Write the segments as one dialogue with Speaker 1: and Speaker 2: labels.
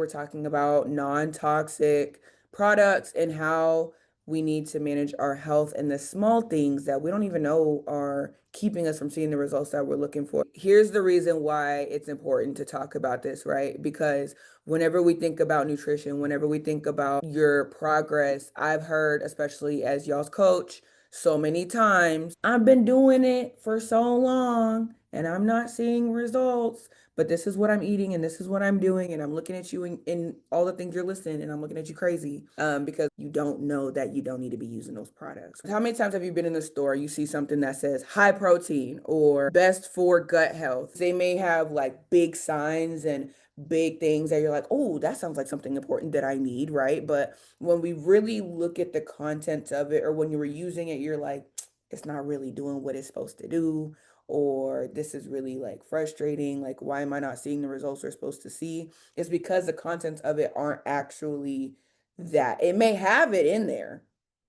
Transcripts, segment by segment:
Speaker 1: talking about non-toxic products and how we need to manage our health and the small things that we don't even know are keeping us from seeing the results that we're looking for. Here's the reason why it's important to talk about this, right? Because whenever we think about nutrition, whenever we think about your progress, I've heard, especially as y'all's coach, so many times, I've been doing it for so long and I'm not seeing results, but this is what I'm eating and this is what I'm doing. And I'm looking at you in all the things you're listing and I'm looking at you crazy because you don't know that you don't need to be using those products. How many times have you been in the store, you see something that says high protein or best for gut health? They may have like big signs and big things that you're like, oh, that sounds like something important that I need, right? But when we really look at the content of it, or when you were using it, you're like, it's not really doing what it's supposed to do, or this is really like frustrating. Like, why am I not seeing the results we're supposed to see? It's because the contents of it aren't actually that. It may have it in there,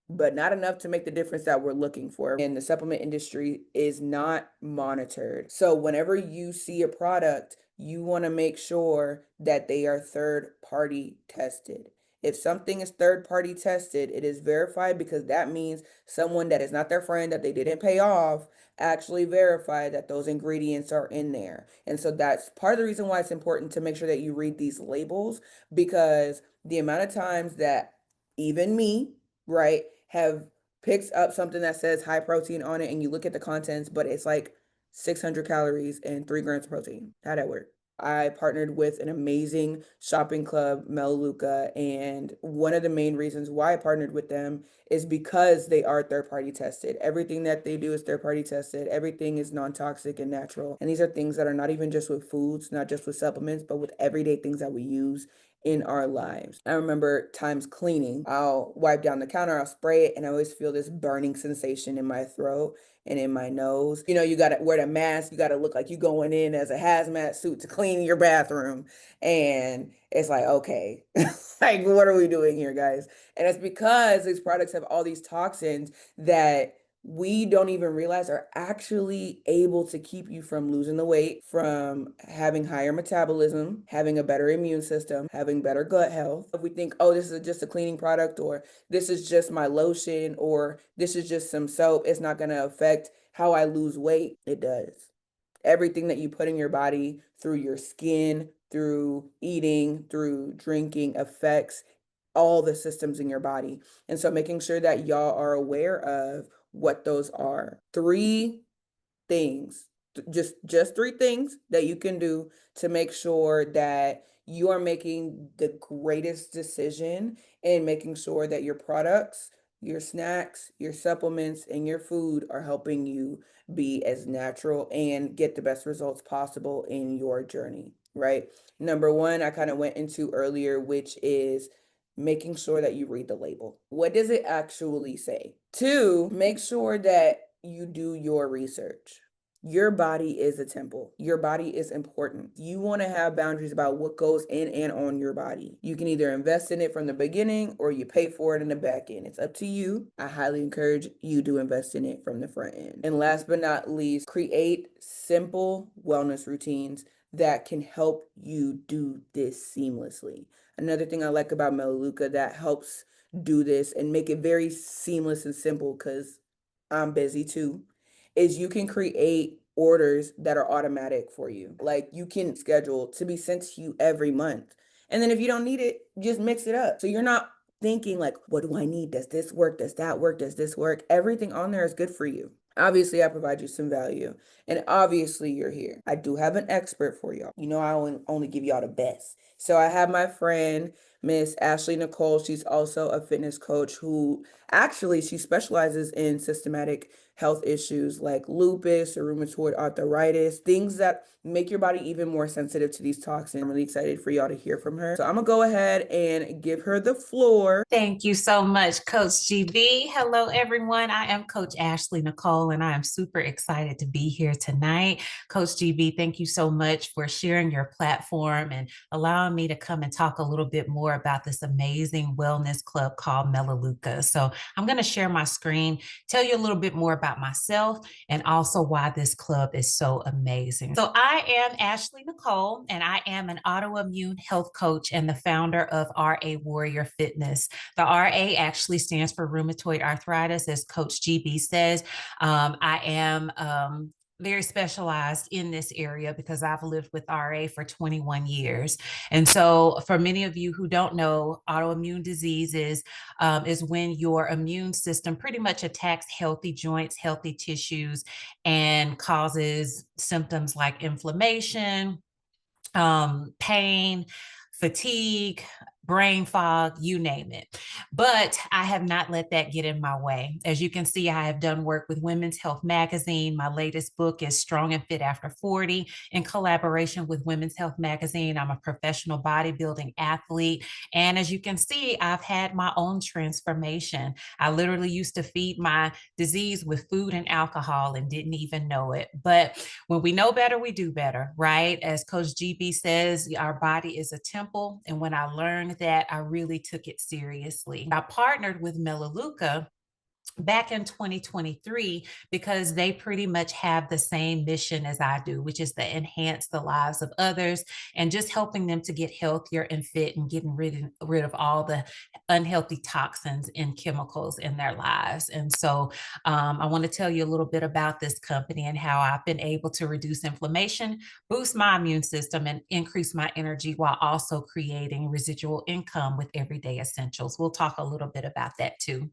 Speaker 1: but not enough to make the difference that we're looking for. And the supplement industry is not monitored. So whenever you see a product, you want to make sure that they are third party tested. If something is third party tested, it is verified because that means someone that is not their friend that they didn't pay off actually verified that those ingredients are in there. And so that's part of the reason why it's important to make sure that you read these labels, because the amount of times that even me, right, have picked up something that says high protein on it and you look at the contents, but it's like 600 calories and 3 grams of protein. How'd that work? I partnered with an amazing shopping club, Melaleuca, and one of the main reasons why I partnered with them is because they are third party tested. Everything that they do is third party tested. Everything is non-toxic and natural. And these are things that are not even just with foods, not just with supplements, but with everyday things that we use in our lives. I remember times cleaning, I'll wipe down the counter, I'll spray it, and I always feel this burning sensation in my throat and in my nose. You know, you got to wear the mask. You got to look like you going in as a hazmat suit to clean your bathroom. And it's like, okay, like, what are we doing here, guys? And it's because these products have all these toxins that we don't even realize are actually able to keep you from losing the weight, from having higher metabolism, having a better immune system, having better gut health. If we think, oh, this is just a cleaning product, or this is just my lotion, or this is just some soap, it's not going to affect how I lose weight. It does. Everything that you put in your body through your skin, through eating, through drinking affects all the systems in your body. And so making sure that y'all are aware of what those are. Three things, just three things that you can do to make sure that you are making the greatest decision and making sure that your products, your snacks, your supplements, and your food are helping you be as natural and get the best results possible in your journey, right? Number one, I kind of went into earlier, which is making sure that you read the label. What does it actually say? Two, make sure that you do your research. Your body is a temple. Your body is important. You want to have boundaries about what goes in and on your body. You can either invest in it from the beginning or you pay for it in the back end. It's up to you. I highly encourage you to invest in it from the front end. And last but not least, create simple wellness routines that can help you do this seamlessly. Another thing I like about Melaleuca that helps do this and make it very seamless and simple, because I'm busy too, is you can create orders that are automatic for you. Like, you can schedule to be sent to you every month. And then if you don't need it, just mix it up. So you're not thinking like, what do I need? Does this work? Does that work? Does this work? Everything on there is good for you. Obviously, I provide you some value. And obviously, you're here. I do have an expert for y'all. You know, I only give y'all the best. So I have my friend, Miss Ashley Nicole. She's also a fitness coach who actually she specializes in systematic health issues like lupus or rheumatoid arthritis, things that make your body even more sensitive to these toxins. I'm really excited for y'all to hear from her. So I'm gonna go ahead and give her the floor.
Speaker 2: Thank you so much, Coach GB. Hello, everyone. I am Coach Ashley Nicole, and I am super excited to be here tonight. Coach GB, thank you so much for sharing your platform and allowing me to come and talk a little bit more about this amazing wellness club called Melaleuca. So I'm going to share my screen, tell you a little bit more about about myself and also why this club is so amazing. So, I am Ashley Nicole, and I am an autoimmune health coach and the founder of RA Warrior Fitness. The RA actually stands for rheumatoid arthritis, as Coach GB says. I am very specialized in this area because I've lived with RA for 21 years. And so, for many of you who don't know, autoimmune diseases is when your immune system pretty much attacks healthy joints, healthy tissues, and causes symptoms like inflammation, pain, fatigue, brain fog, you name it. But I have not let that get in my way. As you can see, I have done work with Women's Health Magazine. My latest book is Strong and Fit After 40 in collaboration with Women's Health Magazine. I'm a professional bodybuilding athlete. And as you can see, I've had my own transformation. I literally used to feed my disease with food and alcohol and didn't even know it. But when we know better, we do better, right? As Coach GB says, our body is a temple. And when I learned that, I really took it seriously. I partnered with Melaleuca back in 2023 because they pretty much have the same mission as I do, which is to enhance the lives of others and just helping them to get healthier and fit and getting rid of all the unhealthy toxins and chemicals in their lives. And so I want to tell you a little bit about this company and how I've been able to reduce inflammation, boost my immune system, and increase my energy while also creating residual income with everyday essentials. We'll talk a little bit about that too.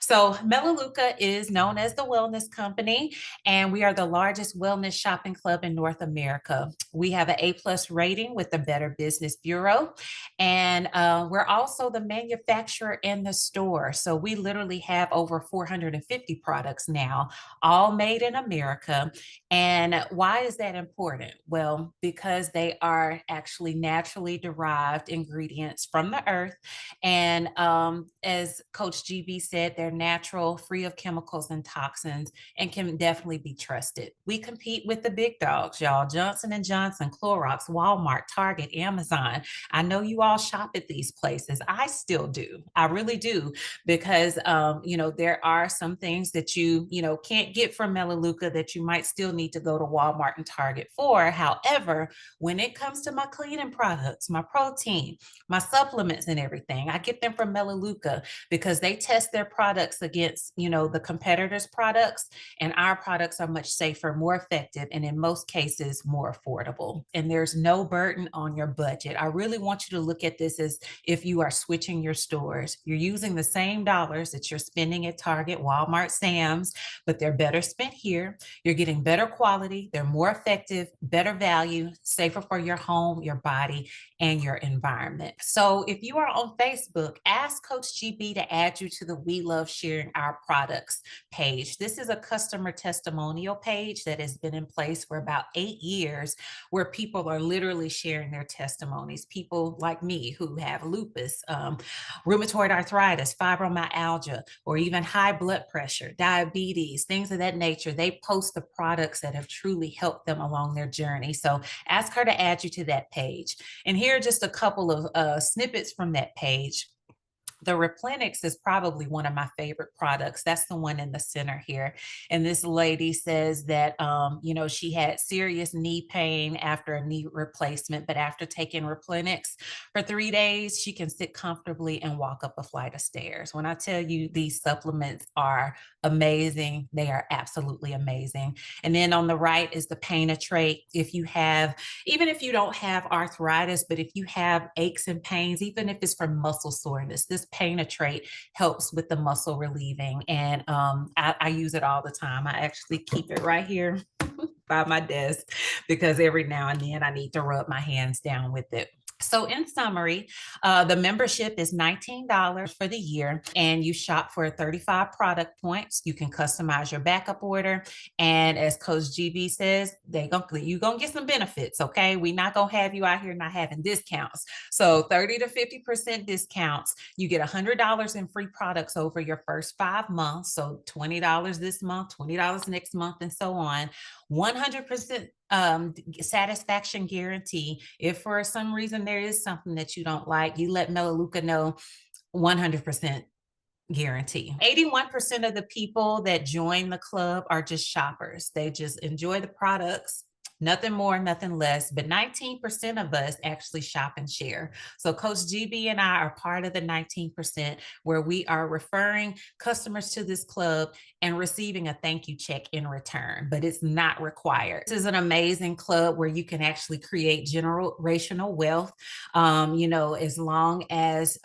Speaker 2: So, Melaleuca is known as the Wellness Company, and we are the largest wellness shopping club in North America. We have an A+ rating with the Better Business Bureau, and we're also the manufacturer in the store. So, we literally have over 450 products now, all made in America. And why is that important? Well, because they are actually naturally derived ingredients from the earth. And as Coach GB said, they're natural, free of chemicals and toxins, and can definitely be trusted. We compete with the big dogs, y'all. Johnson and Johnson, Clorox, Walmart, Target, Amazon. I know you all shop at these places. I still do. I really do, because there are some things that you can't get from Melaleuca that you might still need to go to Walmart and Target for. However, when it comes to my cleaning products, my protein, my supplements and everything, I get them from Melaleuca because they test their products against, the competitors' products, and our products are much safer, more effective, and in most cases, more affordable. And there's no burden on your budget. I really want you to look at this as if you are switching your stores. You're using the same dollars that you're spending at Target, Walmart, Sam's, but they're better spent here. You're getting better quality, they're more effective, better value, safer for your home, your body, and your environment. So if you are on Facebook, ask Coach GB to add you to the We Love Sharing Our Products page. This is a customer testimonial page that has been in place for about 8 years, where people are literally sharing their testimonies. People like me who have lupus, rheumatoid arthritis, fibromyalgia, or even high blood pressure, diabetes, things of that nature. They post the products that have truly helped them along their journey. So ask her to add you to that page. And here are just a couple of snippets from that page. The Replenix is probably one of my favorite products. That's the one in the center here. And this lady says that, she had serious knee pain after a knee replacement, but after taking Replenix for 3 days, she can sit comfortably and walk up a flight of stairs. When I tell you these supplements are amazing, they are absolutely amazing. And then on the right is the Pain-A-Trait. Even if you don't have arthritis, but if you have aches and pains, even if it's from muscle soreness, this Pain-A-Trait helps with the muscle relieving. And I use it all the time. I actually keep it right here by my desk because every now and then I need to rub my hands down with it. So, in summary, the membership is $19 for the year, and you shop for 35 product points. You can customize your backup order. And as Coach GB says, you're going to get some benefits, okay? We're not going to have you out here not having discounts. So, 30 to 50% discounts. You get $100 in free products over your first 5 months. So, $20 this month, $20 next month, and so on. 100% satisfaction guarantee. If for some reason there is something that you don't like, you let Melaleuca know. 100% guarantee. 81% of the people that join the club are just shoppers. They just enjoy the products. Nothing more, nothing less. But 19% of us actually shop and share. So Coach GB and I are part of the 19% where we are referring customers to this club and receiving a thank you check in return, but it's not required. This is an amazing club where you can actually create generational wealth, as long as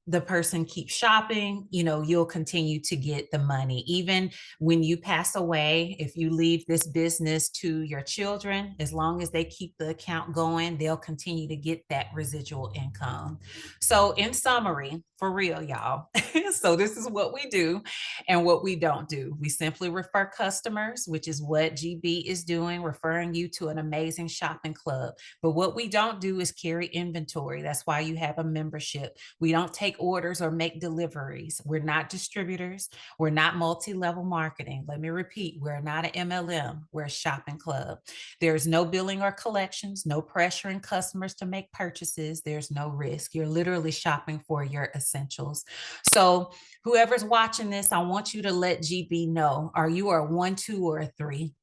Speaker 2: the person keeps shopping, you'll continue to get the money. Even when you pass away, if you leave this business to your children, as long as they keep the account going, they'll continue to get that residual income. So, in summary, for real, y'all. So, this is what we do and what we don't do. We simply refer customers, which is what GB is doing, referring you to an amazing shopping club. But what we don't do is carry inventory. That's why you have a membership. We don't take orders or make deliveries. We're not distributors. We're not multi-level marketing. Let me repeat, we're not an MLM. We're a shopping club. There's no billing or collections, no pressuring customers to make purchases. There's no risk. You're literally shopping for your essentials. So whoever's watching this, I want you to let GB know, are you a 1, 2, or a 3?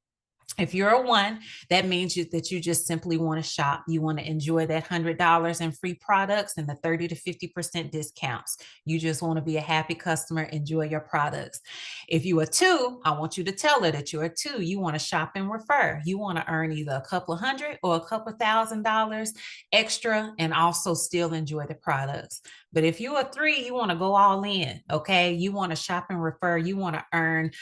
Speaker 2: If you're a 1, that means that you just simply want to shop. You want to enjoy that $100 in free products and the 30 to 50% discounts. You just want to be a happy customer, enjoy your products. If you're a 2, I want you to tell her that you're a 2. You want to shop and refer. You want to earn either a couple of hundred or a couple of $1,000 extra and also still enjoy the products. But if you're a 3, you want to go all in, okay? You want to shop and refer. You want to earn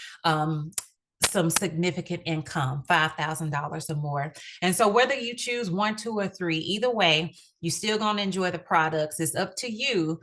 Speaker 2: some significant income, $5,000 or more. And so whether you choose 1, 2, or 3, either way, you're still going to enjoy the products. It's up to you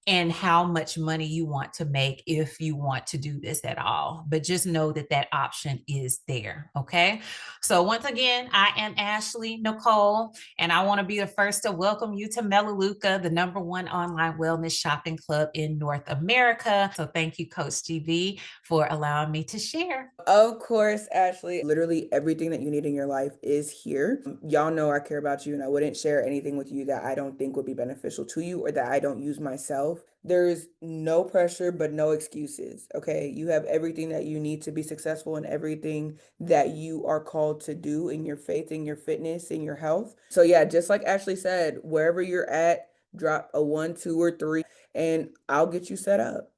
Speaker 2: and how much money you want to make if you want to do this at all. But just know that that option is there. Okay. So, once again, I am Ashley Nicole, and I want to be the first to welcome you to Melaleuca, the #1 online wellness shopping club in North America. So, thank you, Coach GB, for allowing me to share.
Speaker 1: Of course, Ashley. Literally everything that you need in your life is here. Y'all know I care about you and I wouldn't share anything with you that I don't think would be beneficial to you or that I don't use myself. There's no pressure, but no excuses. Okay. You have everything that you need to be successful in everything that you are called to do in your faith, in your fitness, in your health. So, yeah, just like Ashley said, wherever you're at, drop a 1, 2, or 3, and I'll get you set up.